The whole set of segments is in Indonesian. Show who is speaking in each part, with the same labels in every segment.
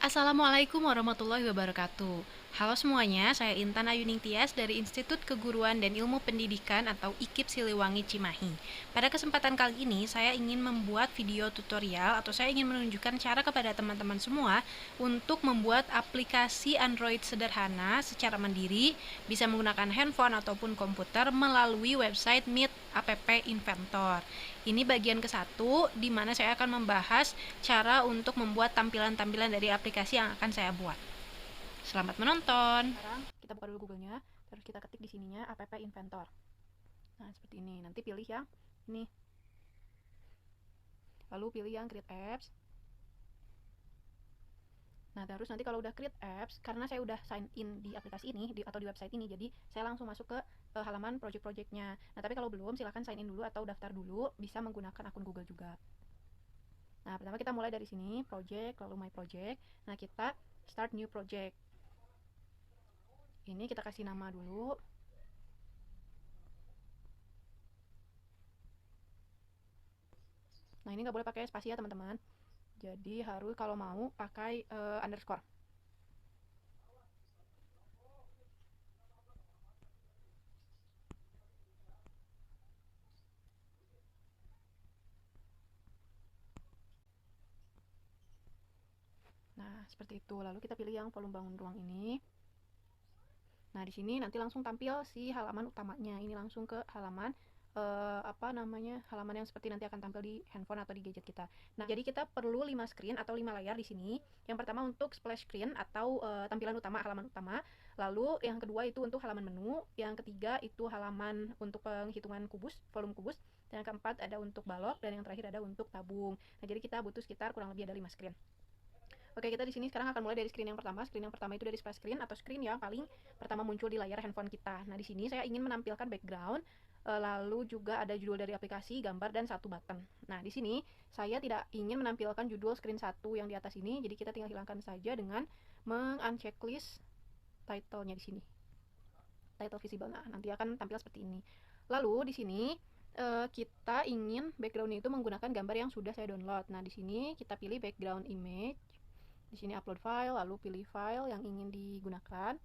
Speaker 1: Assalamualaikum warahmatullahi wabarakatuh. Halo semuanya, saya Intan Ayuning Tias dari Institut Keguruan dan Ilmu Pendidikan atau IKIP Siliwangi Cimahi. Pada kesempatan kali ini, saya ingin membuat video tutorial atau saya ingin menunjukkan cara kepada teman-teman semua untuk membuat aplikasi Android sederhana secara mandiri, bisa menggunakan handphone ataupun komputer melalui website Meet App Inventor. Ini bagian ke-1 di mana saya akan membahas cara untuk membuat tampilan-tampilan dari aplikasi yang akan saya buat. Selamat menonton. Sekarang kita buka dulu Google-nya, terus kita ketik di sininya App Inventor. Nah, seperti ini. Nanti pilih yang ini. Lalu pilih yang Create Apps. Nah, terus nanti kalau udah create apps, karena saya udah sign in di aplikasi ini atau di website ini, jadi saya langsung masuk ke halaman project-projectnya. Nah, tapi kalau belum, silahkan sign in dulu atau daftar dulu, bisa menggunakan akun Google juga. Nah, pertama kita mulai dari sini, project, lalu my project. Nah, kita start new project. Ini kita kasih nama dulu. Nah, ini nggak boleh pakai spasi ya teman-teman. Jadi harus kalau mau pakai underscore. Nah, seperti itu. Lalu kita pilih yang volume bangun ruang ini. Nah, di sini nanti langsung tampil si halaman utamanya. Ini langsung ke halaman halaman yang seperti nanti akan tampil di handphone atau di gadget kita. Nah, jadi kita perlu 5 screen atau 5 layar di sini. Yang pertama untuk splash screen atau tampilan utama, halaman utama. Lalu yang kedua itu untuk halaman menu. Yang ketiga itu halaman untuk penghitungan kubus, volume kubus. Dan yang keempat ada untuk balok dan yang terakhir ada untuk tabung. Nah, jadi kita butuh sekitar kurang lebih ada 5 screen. Oke, kita di sini sekarang akan mulai dari screen yang pertama. Screen yang pertama itu dari splash screen atau screen yang paling pertama muncul di layar handphone kita. Nah, di sini saya ingin menampilkan background, lalu juga ada judul dari aplikasi, gambar, dan satu button. Nah, di sini saya tidak ingin menampilkan judul screen 1 yang di atas ini, jadi kita tinggal hilangkan saja dengan meng-unchecklist title-nya di sini. Title visible. Nah, nanti akan tampil seperti ini. Lalu di sini kita ingin background itu menggunakan gambar yang sudah saya download. Nah, di sini kita pilih background image. Di sini upload file, lalu pilih file yang ingin digunakan.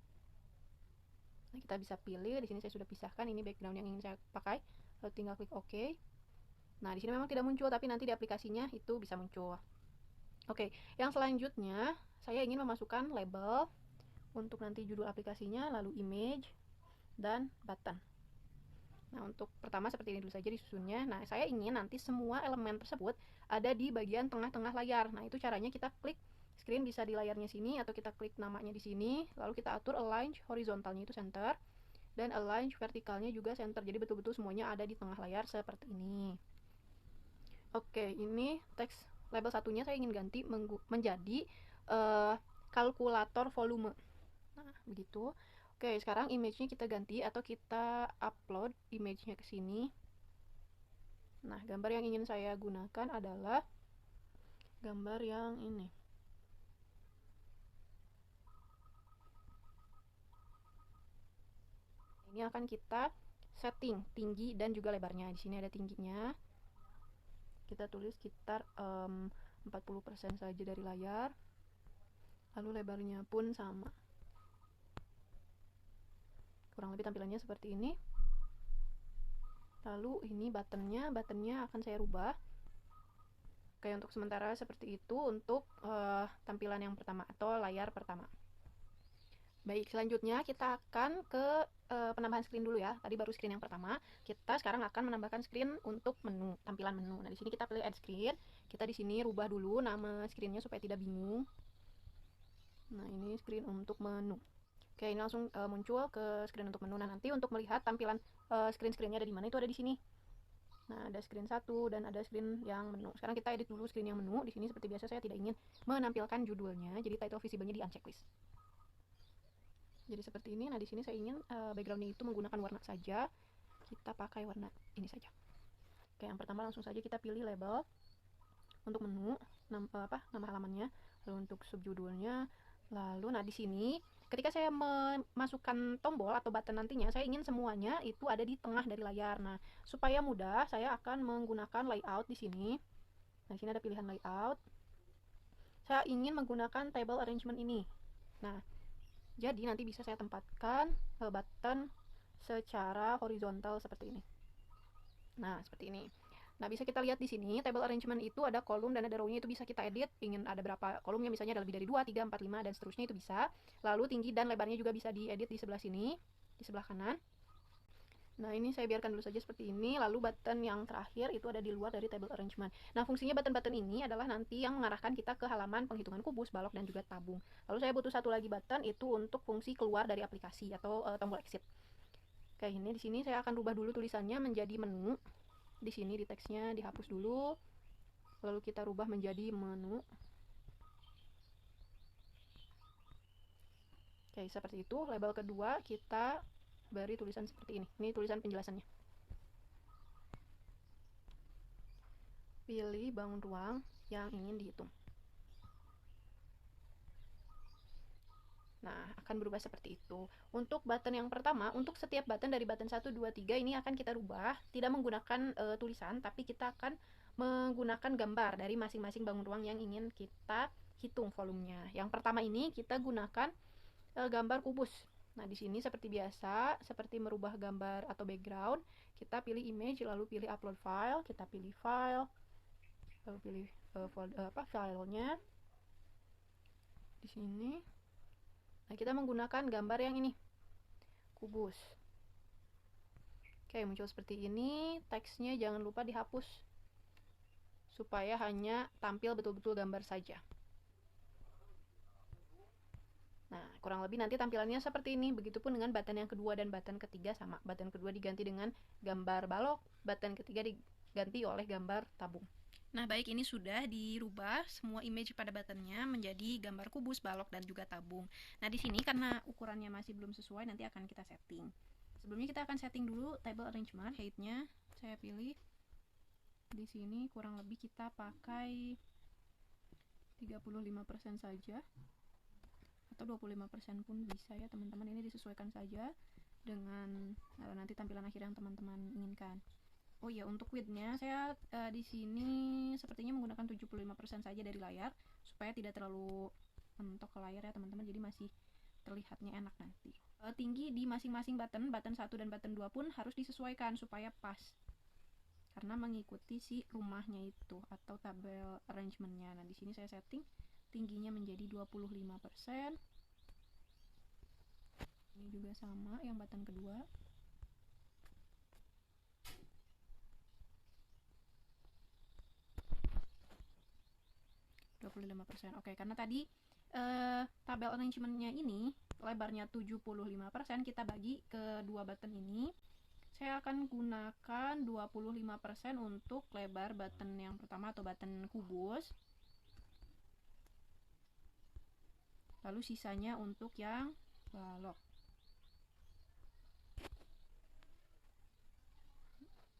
Speaker 1: Nah, kita bisa pilih, di sini saya sudah pisahkan ini background yang ingin saya pakai. Lalu tinggal klik OK. Nah, di sini memang tidak muncul, tapi nanti di aplikasinya itu bisa muncul. Oke, yang selanjutnya saya ingin memasukkan label untuk nanti judul aplikasinya, lalu image, dan button. Nah, untuk pertama seperti ini dulu saja disusunnya. Nah, saya ingin nanti semua elemen tersebut ada di bagian tengah-tengah layar. Nah, itu caranya kita klik screen bisa di layarnya sini atau kita klik namanya di sini, lalu kita atur align horizontalnya itu center dan align vertikalnya juga center. Jadi betul-betul semuanya ada di tengah layar seperti ini. Oke, ini teks label satunya saya ingin ganti menjadi kalkulator volume. Nah, begitu. Oke, sekarang image-nya kita ganti atau kita upload image-nya ke sini. Nah, gambar yang ingin saya gunakan adalah gambar yang ini. Ini akan kita setting tinggi dan juga lebarnya. Di sini ada tingginya. Kita tulis sekitar 40% saja dari layar. Lalu lebarnya pun sama. Kurang lebih tampilannya seperti ini. Lalu ini buttonnya akan saya rubah. Oke, untuk sementara seperti itu untuk tampilan yang pertama atau layar pertama. Baik, selanjutnya kita akan ke penambahan screen dulu ya. Tadi baru screen yang pertama. Kita sekarang akan menambahkan screen untuk menu, tampilan menu. Nah, di sini kita pilih add screen. Kita di sini rubah dulu nama screennya supaya tidak bingung. Nah, ini screen untuk menu. Oke, ini langsung muncul ke screen untuk menu. Nah, nanti untuk melihat tampilan screen-screennya ada di mana itu ada di sini. Nah, ada screen 1 dan ada screen yang menu. Sekarang kita edit dulu screen yang menu. Di sini seperti biasa saya tidak ingin menampilkan judulnya, jadi title visible-nya di unchecklist. Jadi seperti ini. Nah, di sini saya ingin background-nya itu menggunakan warna saja. Kita pakai warna ini saja. Oke, yang pertama langsung saja kita pilih label untuk menu, nama halamannya, lalu untuk subjudulnya. Lalu nah di sini ketika saya memasukkan tombol atau button nantinya, saya ingin semuanya itu ada di tengah dari layar. Nah, supaya mudah, saya akan menggunakan layout di sini. Nah, di sini ada pilihan layout. saya ingin menggunakan table arrangement ini. Nah, jadi nanti bisa saya tempatkan button secara horizontal seperti ini. Nah, seperti ini. Nah, bisa kita lihat di sini, table arrangement itu ada kolom dan ada row-nya, itu bisa kita edit. Ingin ada berapa kolomnya, misalnya ada lebih dari 2, 3, 4, 5, dan seterusnya, itu bisa. Lalu tinggi dan lebarnya juga bisa diedit di sebelah sini, di sebelah kanan. Nah, ini saya biarkan dulu saja seperti ini. Lalu button yang terakhir itu ada di luar dari table arrangement. Nah, fungsinya button-button ini adalah nanti yang mengarahkan kita ke halaman penghitungan kubus, balok, dan juga tabung. Lalu saya butuh satu lagi button, itu untuk fungsi keluar dari aplikasi atau tombol exit. Kayak ini, di sini saya akan rubah dulu tulisannya menjadi menu. Di sini di teksnya dihapus dulu, lalu kita rubah menjadi menu. Oke, seperti itu. Label kedua kita beri tulisan seperti ini. Ini tulisan penjelasannya. Pilih bangun ruang yang ingin dihitung. Nah, akan berubah seperti itu. Untuk button yang pertama, untuk setiap button dari button 1, 2, 3 ini akan kita rubah, tidak menggunakan tulisan, tapi kita akan menggunakan gambar dari masing-masing bangun ruang yang ingin kita hitung volumenya. Yang pertama ini kita gunakan gambar kubus. Nah, di sini seperti biasa, seperti merubah gambar atau background, kita pilih image, lalu pilih upload file, kita pilih file, lalu pilih filenya. Di sini. Nah, kita menggunakan gambar yang ini, kubus. Oke, muncul seperti ini. Teksnya jangan lupa dihapus, supaya hanya tampil betul-betul gambar saja. Nah, kurang lebih nanti tampilannya seperti ini. Begitupun dengan button yang kedua dan button ketiga sama. Button kedua diganti dengan gambar balok, button ketiga diganti oleh gambar tabung. Nah, baik, ini sudah dirubah semua image pada buttonnya menjadi gambar kubus, balok, dan juga tabung. Nah, di sini karena ukurannya masih belum sesuai, nanti akan kita setting. Sebelumnya kita akan setting dulu table arrangement, height-nya saya pilih. Di sini kurang lebih kita pakai 35% saja. Atau 25% pun bisa ya, teman-teman. Ini disesuaikan saja dengan nanti tampilan akhir yang teman-teman inginkan. Oh ya, untuk width-nya saya di sini sepertinya menggunakan 75% saja dari layar supaya tidak terlalu mentok ke layar ya, teman-teman. Jadi masih terlihatnya enak nanti. Tinggi di masing-masing button 1 dan button 2 pun harus disesuaikan supaya pas. Karena mengikuti si rumahnya itu atau tabel arrangement-nya. Nah, di sini saya setting tingginya menjadi 25%. Ini juga sama yang button kedua. 25%. Oke, karena tadi tabel arrangement-nya ini lebarnya 75%, kita bagi ke dua button ini. Saya akan gunakan 25% untuk lebar button yang pertama atau button kubus. Lalu sisanya untuk yang balok.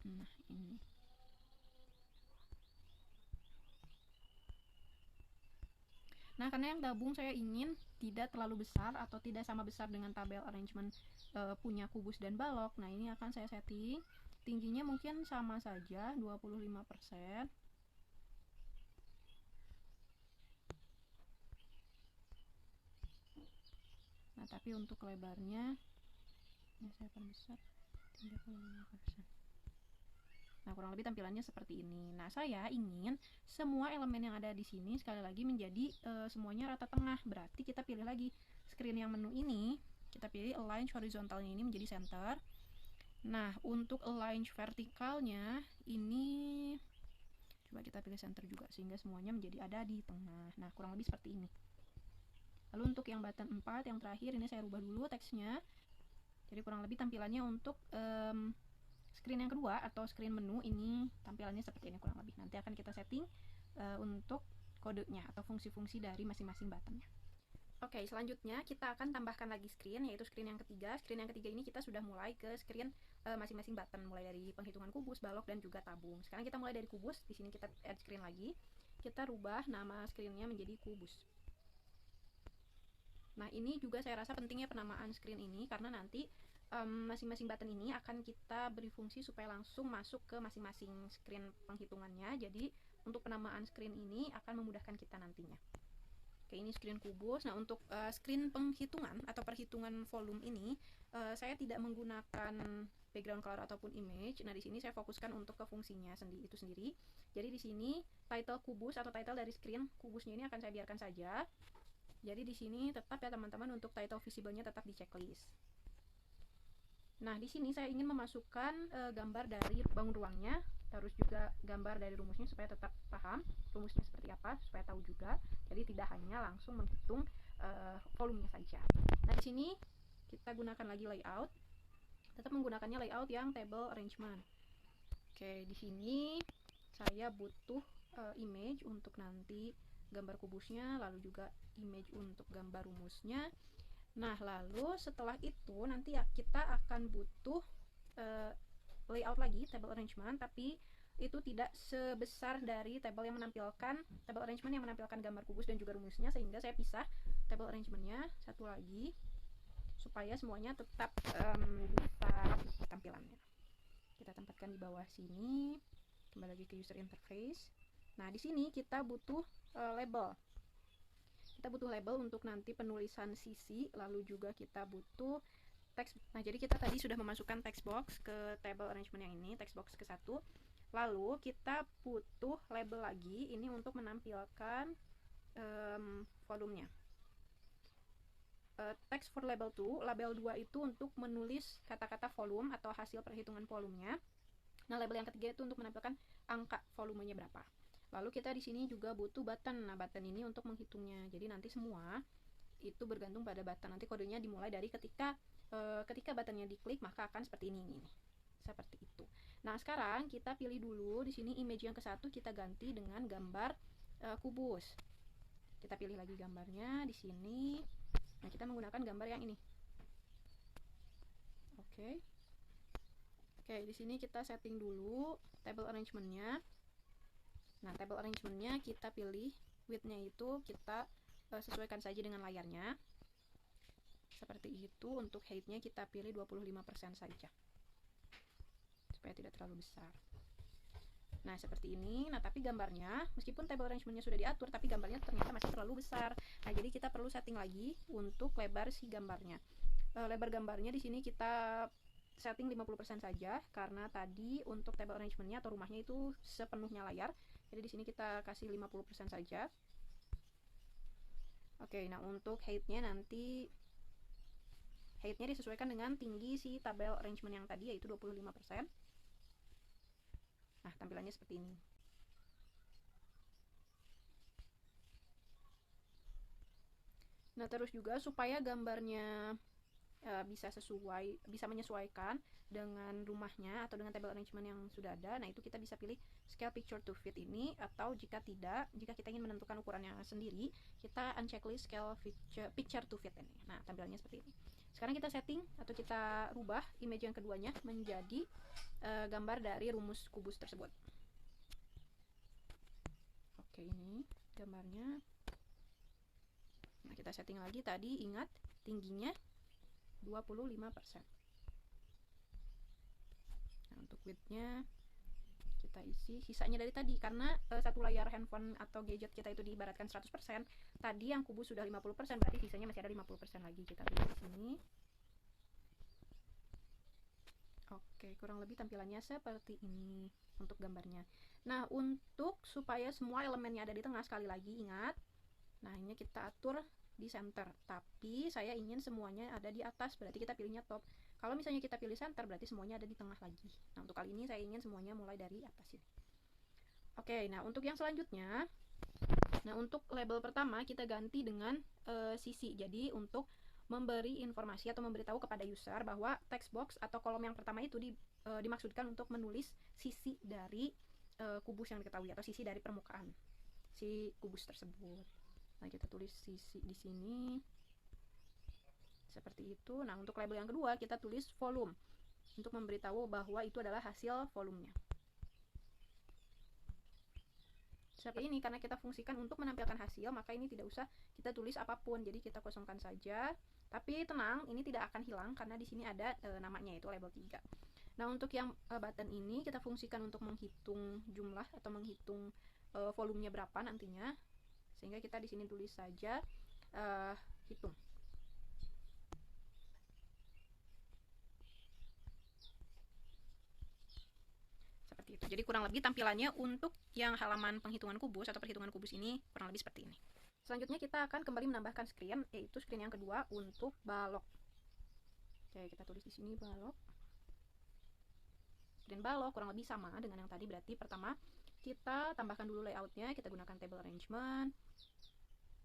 Speaker 1: Nah, ini. Nah, karena yang tabung saya ingin tidak terlalu besar atau tidak sama besar dengan tabel arrangement punya kubus dan balok. Nah, ini akan saya setting. Tingginya mungkin sama saja, 25%. Nah, tapi untuk lebarnya ini saya perbesar 35%. Nah, kurang lebih tampilannya seperti ini. Nah, saya ingin semua elemen yang ada di sini sekali lagi menjadi semuanya rata tengah. Berarti kita pilih lagi screen yang menu ini, kita pilih align horizontalnya ini menjadi center. Nah, untuk align vertikalnya ini coba kita pilih center juga sehingga semuanya menjadi ada di tengah. Nah, kurang lebih seperti ini. Lalu untuk yang button 4 yang terakhir ini saya rubah dulu teksnya. Jadi kurang lebih tampilannya untuk screen yang kedua atau screen menu ini tampilannya seperti ini kurang lebih. Nanti akan kita setting untuk kodenya atau fungsi-fungsi dari masing-masing buttonnya. Oke, selanjutnya kita akan tambahkan lagi screen, yaitu screen yang ketiga. Screen yang ketiga ini kita sudah mulai ke screen masing-masing button, mulai dari penghitungan kubus, balok, dan juga tabung. Sekarang kita mulai dari kubus. Di sini kita add screen lagi. Kita rubah nama screennya menjadi kubus. Nah, ini juga saya rasa pentingnya penamaan screen ini karena nanti masing-masing button ini akan kita beri fungsi supaya langsung masuk ke masing-masing screen penghitungannya. Jadi untuk penamaan screen ini akan memudahkan kita nantinya. Oke, ini screen kubus. Nah, untuk screen penghitungan atau perhitungan volume ini, saya tidak menggunakan background color ataupun image. Nah, di sini saya fokuskan untuk ke fungsinya itu sendiri. Jadi di sini title kubus atau title dari screen kubusnya ini akan saya biarkan saja. Jadi di sini tetap ya teman-teman, untuk title visible-nya tetap di checklist. Nah, di sini saya ingin memasukkan gambar dari bangun ruangnya, terus juga gambar dari rumusnya supaya tetap paham rumusnya seperti apa, supaya tahu juga. Jadi tidak hanya langsung menghitung volumenya saja. Nah, di sini kita gunakan lagi layout. Tetap menggunakannya layout yang table arrangement. Oke, di sini saya butuh image untuk nanti gambar kubusnya, lalu juga image untuk gambar rumusnya. Nah, lalu setelah itu nanti kita akan butuh layout lagi, table arrangement, tapi itu tidak sebesar dari table yang menampilkan table arrangement yang menampilkan gambar kubus dan juga rumusnya, sehingga saya pisah table arrangementnya satu lagi supaya semuanya tetap bisa rapi tampilannya. Kita tempatkan di bawah sini. Kembali lagi ke user interface. Nah, di sini kita butuh label. Kita butuh label untuk nanti penulisan sisi, lalu juga kita butuh text. Nah, jadi kita tadi sudah memasukkan text box ke table arrangement yang ini, text box ke-1. Lalu kita butuh label lagi, ini untuk menampilkan volumenya. Text for label 2, label 2 itu untuk menulis kata-kata volume atau hasil perhitungan volumenya. Nah, label yang ketiga itu untuk menampilkan angka volumenya berapa. Lalu kita di sini juga butuh button. Nah, button ini untuk menghitungnya. Jadi nanti semua itu bergantung pada button. Nanti kodenya dimulai dari ketika buttonnya diklik, maka akan seperti ini. Seperti itu. Nah, sekarang kita pilih dulu di sini image yang ke-1 kita ganti dengan gambar kubus. Kita pilih lagi gambarnya di sini. Nah, kita menggunakan gambar yang ini. Oke. Oke, di sini kita setting dulu table arrangement-nya. Nah, table arrangement-nya kita pilih width-nya itu kita sesuaikan saja dengan layarnya. Seperti itu. Untuk height-nya kita pilih 25% saja. Supaya tidak terlalu besar. Nah, seperti ini. Nah, tapi gambarnya, meskipun table arrangement-nya sudah diatur, tapi gambarnya ternyata masih terlalu besar. Nah, jadi kita perlu setting lagi untuk lebar si gambarnya. Lebar gambarnya di sini kita setting 50% saja, karena tadi untuk table arrangement-nya atau rumahnya itu sepenuhnya layar. Jadi di sini kita kasih 50% saja. Oke, nah untuk height-nya nanti height-nya disesuaikan dengan tinggi si tabel arrangement yang tadi, yaitu 25%. Nah, tampilannya seperti ini. Nah, terus juga supaya gambarnya bisa menyesuaikan dengan rumahnya atau dengan table arrangement yang sudah ada. Nah, itu kita bisa pilih scale picture to fit ini, atau jika tidak, jika kita ingin menentukan ukurannya sendiri, kita unchecklist scale picture to fit ini. Nah, tampilannya seperti ini. Sekarang kita setting atau kita rubah image yang keduanya menjadi gambar dari rumus kubus tersebut. Oke, ini gambarnya. Nah, kita setting lagi tadi, ingat tingginya 25%. Nah, untuk width-nya kita isi sisanya dari tadi, karena satu layar handphone atau gadget kita itu diibaratkan 100%, tadi yang kubus sudah 50%, berarti sisanya masih ada 50% lagi. Kita pilih di sini. Oke, kurang lebih tampilannya seperti ini untuk gambarnya. Nah, untuk supaya semua elemennya ada di tengah, sekali lagi ingat, nah ini kita atur di center, tapi saya ingin semuanya ada di atas, berarti kita pilihnya top. Kalau misalnya kita pilih center, berarti semuanya ada di tengah lagi. Nah, untuk kali ini saya ingin semuanya mulai dari atas ini. Oke, nah untuk yang selanjutnya, nah untuk label pertama kita ganti dengan sisi. Jadi untuk memberi informasi atau memberitahu kepada user bahwa text box atau kolom yang pertama itu dimaksudkan untuk menulis sisi dari kubus yang diketahui atau sisi dari permukaan si kubus tersebut. Nah, kita tulis sisi di sini seperti itu. Nah, untuk label yang kedua kita tulis volume untuk memberitahu bahwa itu adalah hasil volumenya. Seperti ini, karena kita fungsikan untuk menampilkan hasil, maka ini tidak usah kita tulis apapun. Jadi kita kosongkan saja. Tapi tenang, ini tidak akan hilang karena di sini ada namanya, yaitu label 3. Nah, untuk yang button ini kita fungsikan untuk menghitung jumlah atau menghitung volumenya berapa nantinya. sehingga kita di sini tulis saja hitung. Seperti itu. Jadi kurang lebih tampilannya untuk yang halaman penghitungan kubus atau perhitungan kubus ini kurang lebih seperti ini. Selanjutnya kita akan kembali menambahkan screen, yaitu screen yang kedua untuk balok. Oke, kita tulis di sini balok. Screen balok kurang lebih sama dengan yang tadi, berarti pertama kita tambahkan dulu layoutnya, kita gunakan table arrangement.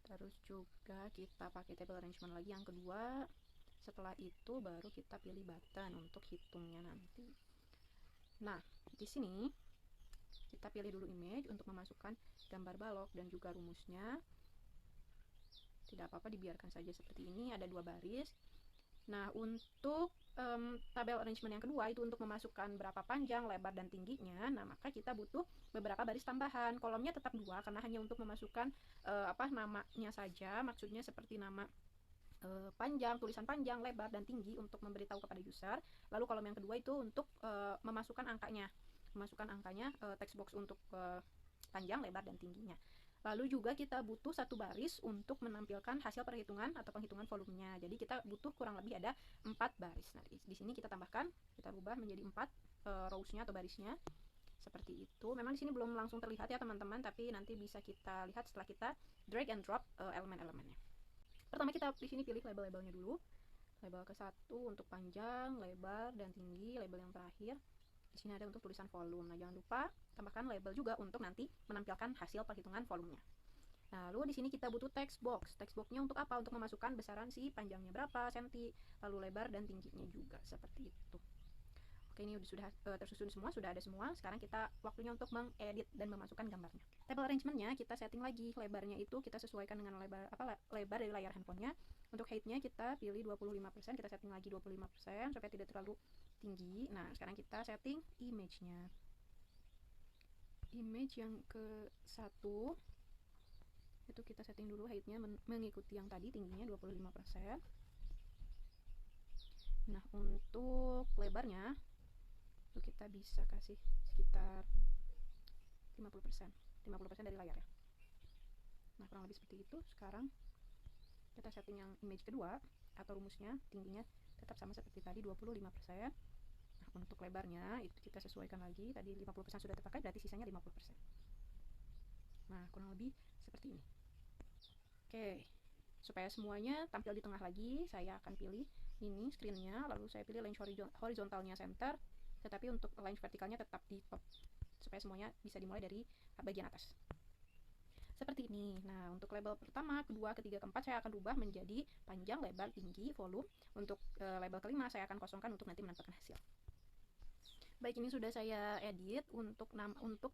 Speaker 1: Terus juga kita pakai table arrangement lagi yang kedua. Setelah itu baru kita pilih button untuk hitungnya nanti. Nah, di sini kita pilih dulu image untuk memasukkan gambar balok dan juga rumusnya. Tidak apa-apa, dibiarkan saja seperti ini, ada 2 baris. Nah, untuk tabel arrangement yang kedua itu untuk memasukkan berapa panjang, lebar, dan tingginya. Nah, maka kita butuh beberapa baris tambahan. Kolomnya tetap 2 karena hanya untuk memasukkan namanya saja, maksudnya seperti nama panjang, tulisan panjang, lebar, dan tinggi untuk memberitahu kepada user. Lalu kolom yang kedua itu untuk memasukkan angkanya, text box untuk panjang, lebar, dan tingginya. Lalu juga kita butuh 1 baris untuk menampilkan hasil perhitungan atau penghitungan volumenya. Jadi kita butuh kurang lebih ada 4 baris. Nah, di sini kita tambahkan, kita rubah menjadi 4 rows-nya atau barisnya. Seperti itu. Memang di sini belum langsung terlihat ya teman-teman, tapi nanti bisa kita lihat setelah kita drag and drop elemen-elemennya. Pertama kita di sini pilih label-labelnya dulu. Label ke-1 untuk panjang, lebar, dan tinggi. Label yang terakhir di sini ada untuk tulisan volume. Nah, jangan lupa tambahkan label juga untuk nanti menampilkan hasil perhitungan volumenya. Nah, lalu di sini kita butuh text box. Text boxnya untuk apa? Untuk memasukkan besaran si panjangnya berapa senti, lalu lebar dan tingginya juga seperti itu. Oke, ini sudah tersusun semua, sudah ada semua. Sekarang kita waktunya untuk mengedit dan memasukkan gambarnya. Table arrangementnya kita setting lagi. Lebarnya itu kita sesuaikan dengan lebar dari layar handphonenya. Untuk height-nya kita pilih 25%, kita setting lagi 25% supaya tidak terlalu tinggi. Nah, sekarang kita setting image-nya. Image yang ke-1 itu kita setting dulu height-nya mengikuti yang tadi, tingginya 25%. Nah, untuk lebarnya itu kita bisa kasih sekitar 50% dari layar ya. Nah, kurang lebih seperti itu. Sekarang kita setting yang image kedua atau rumusnya, tingginya tetap sama seperti tadi 25%. Nah, untuk lebarnya itu kita sesuaikan lagi, tadi 50% sudah terpakai, berarti sisanya 50%. Nah, kurang lebih seperti ini. Oke, supaya semuanya tampil di tengah lagi, saya akan pilih ini screen-nya, lalu saya pilih range horizontalnya center, tetapi untuk range vertikalnya tetap di top, supaya semuanya bisa dimulai dari bagian atas. Seperti ini. Nah, untuk label pertama, kedua, ketiga, keempat saya akan rubah menjadi panjang, lebar, tinggi, volume. Untuk label kelima saya akan kosongkan untuk nanti menampilkan hasil. Baik, ini sudah saya edit untuk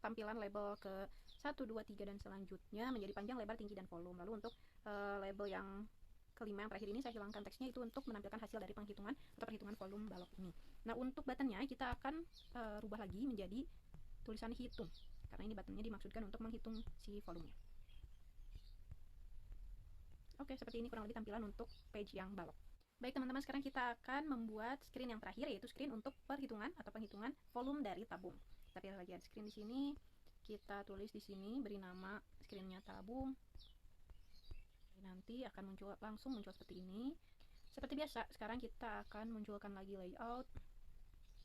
Speaker 1: tampilan label ke 1, 2, 3 dan selanjutnya menjadi panjang, lebar, tinggi, dan volume. Lalu untuk label yang kelima yang terakhir ini saya hilangkan teksnya, itu untuk menampilkan hasil dari penghitungan atau perhitungan volume balok ini. Nah, untuk buttonnya kita akan rubah lagi menjadi tulisan hitung, karena ini buttonnya dimaksudkan untuk menghitung si volumenya. Oke, seperti ini kurang lebih tampilan untuk page yang balok. Baik teman-teman, sekarang kita akan membuat screen yang terakhir, yaitu screen untuk perhitungan atau penghitungan volume dari tabung. Kita pilih lagi screen di sini, kita tulis di sini, beri nama screennya tabung. Nanti akan langsung muncul seperti ini. Seperti biasa, sekarang kita akan munculkan lagi layout.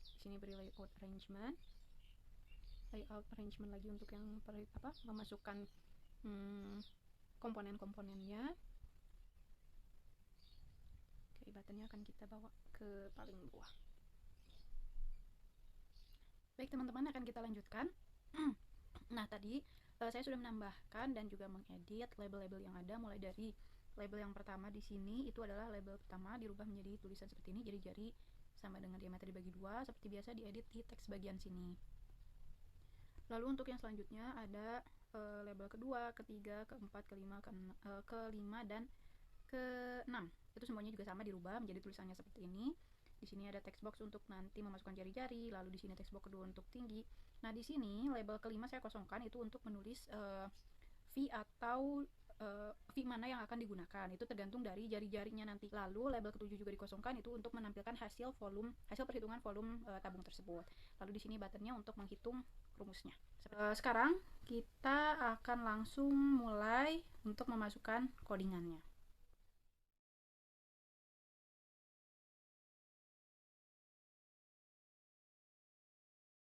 Speaker 1: Di sini beri layout arrangement. Layout arrangement lagi untuk yang memasukkan komponen-komponennya. Oke, buttonnya akan kita bawa ke paling bawah. Baik teman-teman, akan kita lanjutkan. Nah, tadi saya sudah menambahkan dan juga mengedit label-label yang ada, mulai dari label yang pertama di sini, itu adalah label pertama, dirubah menjadi tulisan seperti ini, jari-jari sama dengan diameter dibagi 2, seperti biasa diedit di teks bagian sini. Lalu untuk yang selanjutnya ada label kedua, ketiga, keempat, kelima, dan ke-6. Itu semuanya juga sama, dirubah menjadi tulisannya seperti ini. Di sini ada text box untuk nanti memasukkan jari-jari, lalu di sini text box kedua untuk tinggi. Nah, di sini label kelima saya kosongkan, itu untuk menulis V atau V mana yang akan digunakan. Itu tergantung dari jari-jarinya nanti. Lalu label ketujuh juga dikosongkan, itu untuk menampilkan hasil perhitungan volume tabung tersebut. Lalu di sini buttonnya untuk menghitung
Speaker 2: rumusnya. Sekarang kita akan langsung mulai untuk memasukkan codingannya.